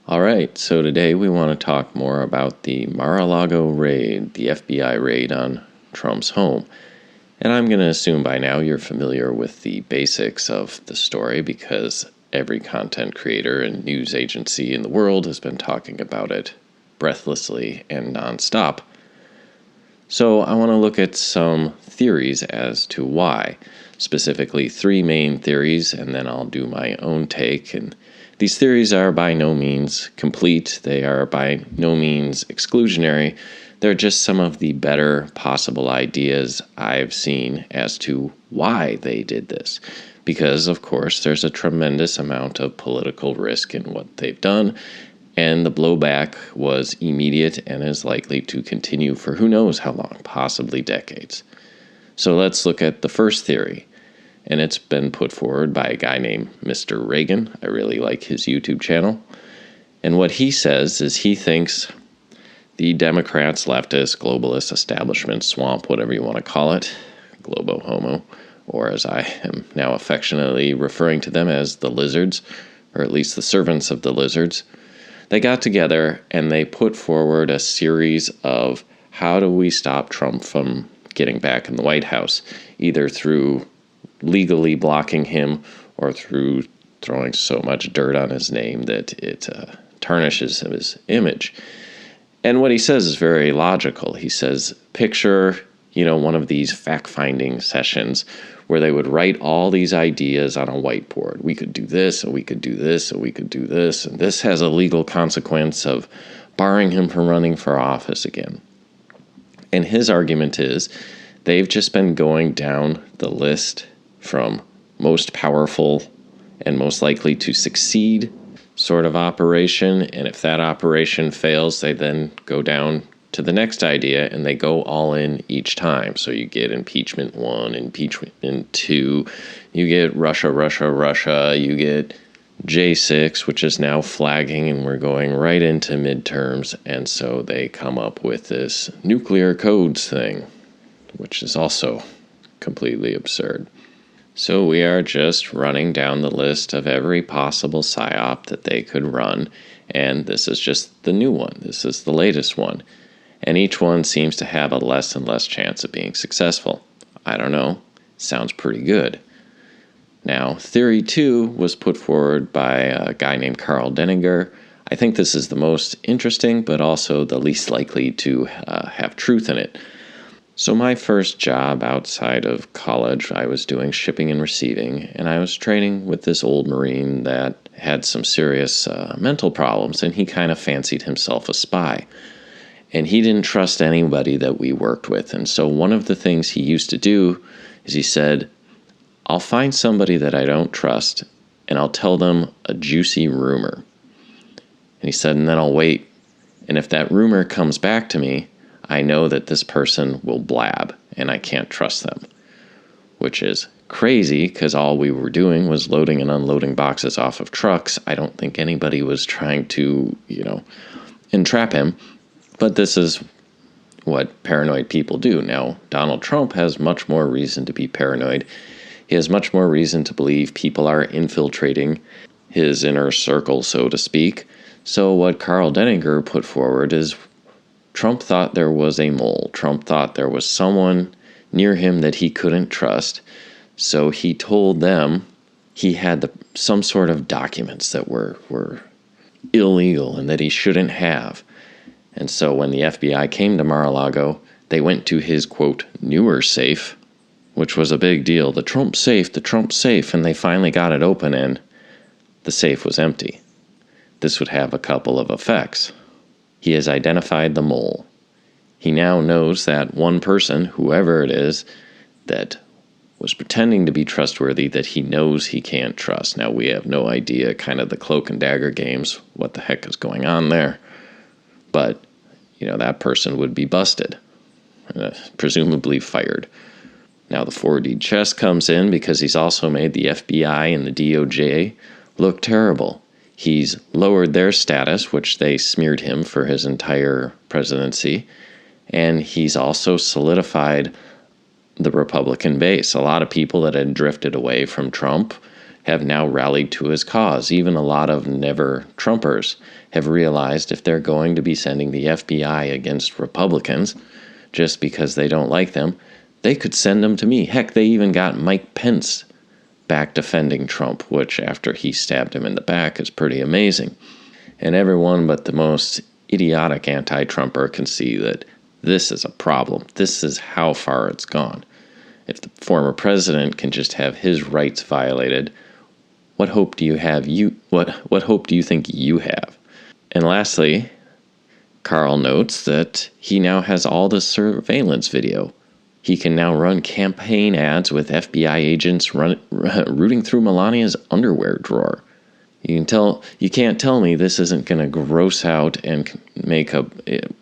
All right, so today we want to talk more about the Mar-a-Lago raid, the FBI raid on Trump's home. And I'm going to assume by now you're familiar with the basics of the story because every content creator and news agency in the world has been talking about it breathlessly and nonstop. So I want to look at some theories as to why, specifically 3 main theories, and then I'll do my own take. And these theories are by no means complete. They are by no means exclusionary. They're just some of the better possible ideas I've seen as to why they did this. Because, of course, there's a tremendous amount of political risk in what they've done, and the blowback was immediate and is likely to continue for who knows how long, possibly decades. So let's look at the first theory. And it's been put forward by a guy named Mr. Reagan. I really like his YouTube channel. And what he says is he thinks the Democrats, leftists, globalists, establishment, swamp, whatever you want to call it, globo homo, or as I am now affectionately referring to them as the lizards, or at least the servants of the lizards, they got together and they put forward a series of how do we stop Trump from getting back in the White House, either through legally blocking him or through throwing so much dirt on his name that it tarnishes his image. And what he says is very logical. He says, picture, one of these fact-finding sessions where they would write all these ideas on a whiteboard. We could do this, and we could do this, and we could do this, and this has a legal consequence of barring him from running for office again. And his argument is they've just been going down the list from most powerful and most likely to succeed sort of operation. And if that operation fails, they then go down to the next idea and they go all in each time. So you get impeachment 1, impeachment 2, you get Russia, you get J6, which is now flagging, and we're going right into midterms. And so they come up with this nuclear codes thing, which is also completely absurd. So we are just running down the list of every possible psyop that they could run, and this is just the new one. This is the latest one. And each one seems to have a less and less chance of being successful. I don't know. Sounds pretty good. Now, Theory 2 was put forward by a guy named Karl Denninger. I think this is the most interesting, but also the least likely to have truth in it. So my first job outside of college, I was doing shipping and receiving, and I was training with this old Marine that had some serious mental problems, and he kind of fancied himself a spy. And he didn't trust anybody that we worked with. And so one of the things he used to do is he said, I'll find somebody that I don't trust, and I'll tell them a juicy rumor. And he said, and then I'll wait. And if that rumor comes back to me, I know that this person will blab, and I can't trust them. Which is crazy, because all we were doing was loading and unloading boxes off of trucks. I don't think anybody was trying to, entrap him. But this is what paranoid people do. Now, Donald Trump has much more reason to be paranoid. He has much more reason to believe people are infiltrating his inner circle, so to speak. So what Karl Denninger put forward is Trump thought there was a mole. Trump thought there was someone near him that he couldn't trust. So he told them he had some sort of documents that were illegal and that he shouldn't have. And so when the FBI came to Mar-a-Lago, they went to his, quote, newer safe, which was a big deal. The Trump safe, and they finally got it open and the safe was empty. This would have a couple of effects. He has identified the mole. He now knows that one person, whoever it is, that was pretending to be trustworthy, that he knows he can't trust. Now, we have no idea, kind of the cloak and dagger games, what the heck is going on there. But, that person would be busted, presumably fired. Now, the 4D chess comes in because he's also made the FBI and the DOJ look terrible. He's lowered their status, which they smeared him for his entire presidency, and he's also solidified the Republican base. A lot of people that had drifted away from Trump have now rallied to his cause. Even a lot of never-Trumpers have realized if they're going to be sending the FBI against Republicans just because they don't like them, they could send them to me. Heck, they even got Mike Pence back defending Trump, which after he stabbed him in the back is pretty amazing. And everyone but the most idiotic anti-Trumper can see that this is a problem. This is how far it's gone. If the former president can just have his rights violated, what hope do you have? What hope do you think you have? And lastly, Carl notes that he now has all the surveillance video. He can now run campaign ads with FBI agents rooting through Melania's underwear drawer. You can't tell me this isn't going to gross out and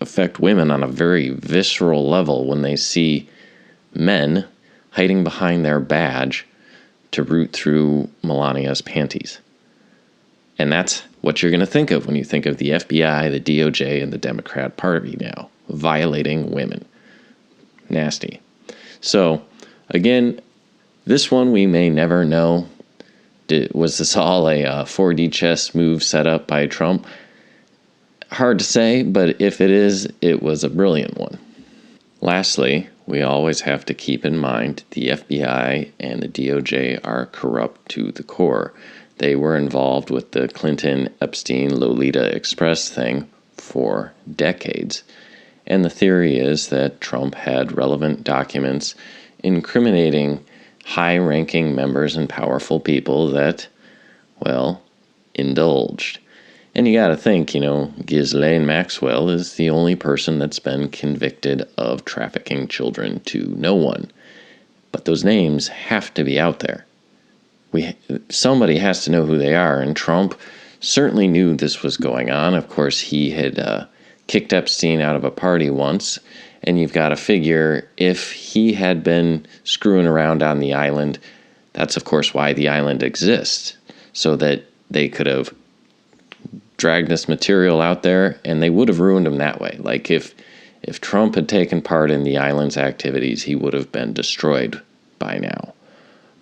affect women on a very visceral level when they see men hiding behind their badge to root through Melania's panties. And that's what you're going to think of when you think of the FBI, the DOJ, and the Democrat Party now, violating women. Nasty. So, again, this one we may never know. Was this all a 4D chess move set up by Trump? Hard to say, but if it is, it was a brilliant one. Lastly, we always have to keep in mind the FBI and the DOJ are corrupt to the core. They were involved with the Clinton, Epstein, Lolita Express thing for decades. And the theory is that Trump had relevant documents incriminating high-ranking members and powerful people that, well, indulged. And you got to think, Ghislaine Maxwell is the only person that's been convicted of trafficking children to no one. But those names have to be out there. Somebody has to know who they are, and Trump certainly knew this was going on. Of course, he had kicked Epstein out of a party once, and you've got to figure if he had been screwing around on the island, that's of course why the island exists, so that they could have dragged this material out there, and they would have ruined him that way. Like if Trump had taken part in the island's activities, he would have been destroyed by now.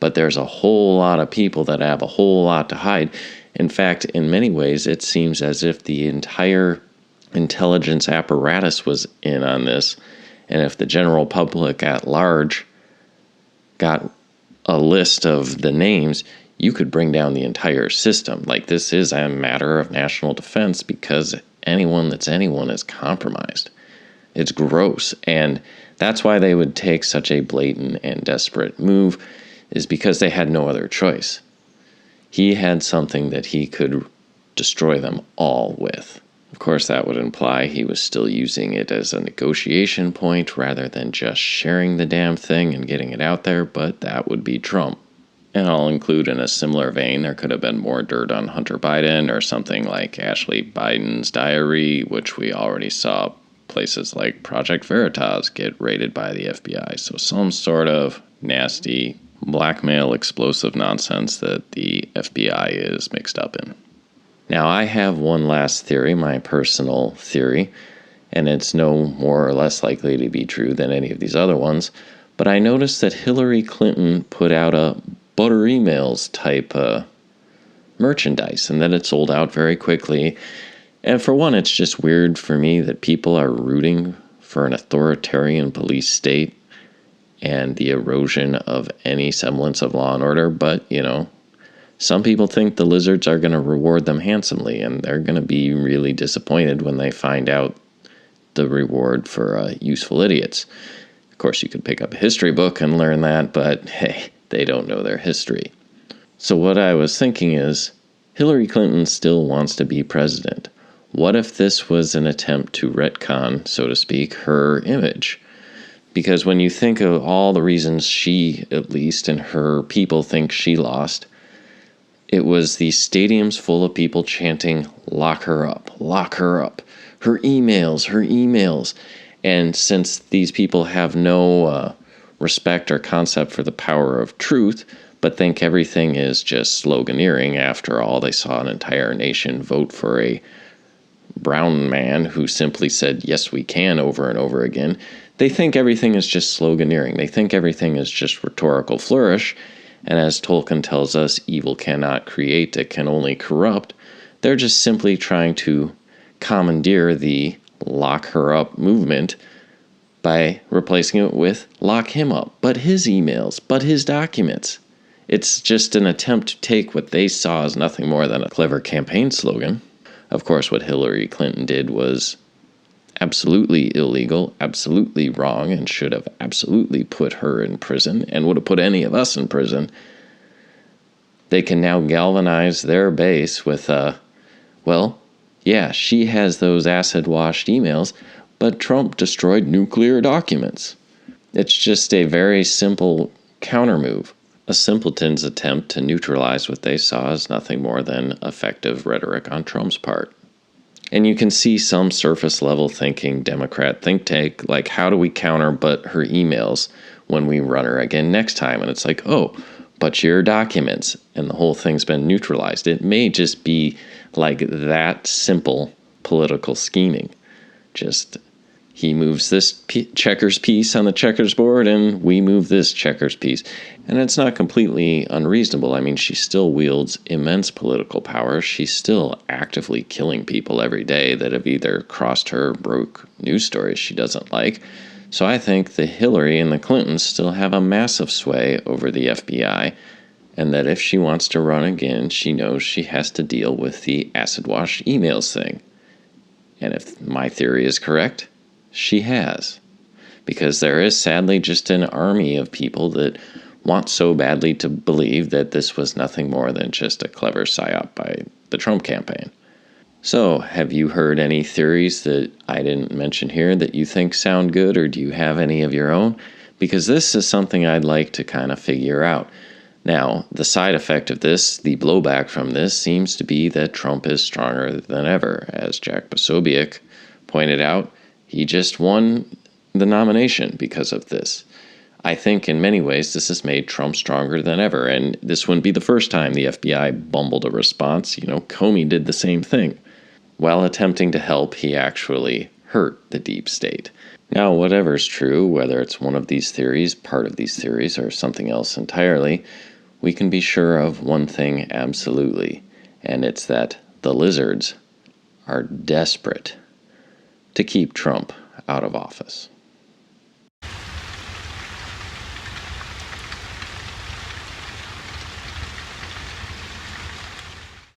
But there's a whole lot of people that have a whole lot to hide. In fact, in many ways, it seems as if the entire intelligence apparatus was in on this, and if the general public at large got a list of the names, you could bring down the entire system. Like, this is a matter of national defense because anyone is compromised. It's gross, and that's why they would take such a blatant and desperate move, is because they had no other choice. He had something that he could destroy them all with. Of course, that would imply he was still using it as a negotiation point rather than just sharing the damn thing and getting it out there, but that would be Trump. And I'll include in a similar vein, there could have been more dirt on Hunter Biden or something like Ashley Biden's diary, which we already saw places like Project Veritas get raided by the FBI. So some sort of nasty blackmail explosive nonsense that the FBI is mixed up in. Now, I have one last theory, my personal theory, and it's no more or less likely to be true than any of these other ones, but I noticed that Hillary Clinton put out a butter emails type merchandise, and that it sold out very quickly. And for one, it's just weird for me that people are rooting for an authoritarian police state and the erosion of any semblance of law and order, but, some people think the lizards are going to reward them handsomely, and they're going to be really disappointed when they find out the reward for useful idiots. Of course, you could pick up a history book and learn that, but hey, they don't know their history. So what I was thinking is, Hillary Clinton still wants to be president. What if this was an attempt to retcon, so to speak, her image? Because when you think of all the reasons she, at least, and her people think she lost, it was these stadiums full of people chanting, lock her up, lock her up, her emails. And since these people have no respect or concept for the power of truth, but think everything is just sloganeering, after all, they saw an entire nation vote for a brown man who simply said, yes, we can, over and over again. They think everything is just sloganeering. They think everything is just rhetorical flourish. And as Tolkien tells us, evil cannot create, it can only corrupt. They're just simply trying to commandeer the lock her up movement by replacing it with lock him up, but his emails, but his documents. It's just an attempt to take what they saw as nothing more than a clever campaign slogan. Of course, what Hillary Clinton did was absolutely illegal, absolutely wrong, and should have absolutely put her in prison and would have put any of us in prison. They can now galvanize their base with, well, yeah, she has those acid-washed emails, but Trump destroyed nuclear documents. It's just a very simple countermove, a simpleton's attempt to neutralize what they saw as nothing more than effective rhetoric on Trump's part. And you can see some surface-level thinking Democrat think tank, like, how do we counter but her emails when we run her again next time? And it's like, oh, but your documents, and the whole thing's been neutralized. It may just be like that simple political scheming. Just he moves this checkers piece on the checkers board, and we move this checkers piece. And it's not completely unreasonable. I mean, she still wields immense political power. She's still actively killing people every day that have either crossed her or broke news stories she doesn't like. So I think the Hillary and the Clintons still have a massive sway over the FBI, and that if she wants to run again, she knows she has to deal with the acid-wash emails thing. And if my theory is correct, she has. Because there is sadly just an army of people that want so badly to believe that this was nothing more than just a clever psyop by the Trump campaign. So, have you heard any theories that I didn't mention here that you think sound good, or do you have any of your own? Because this is something I'd like to kind of figure out. Now, the side effect of this, the blowback from this, seems to be that Trump is stronger than ever. As Jack Posobiec pointed out, he just won the nomination because of this. I think in many ways this has made Trump stronger than ever, and this wouldn't be the first time the FBI bumbled a response. You know, Comey did the same thing. While attempting to help, he actually hurt the deep state. Now, whatever's true, whether it's one of these theories, part of these theories, or something else entirely, we can be sure of one thing absolutely, and it's that the lizards are desperate to keep Trump out of office.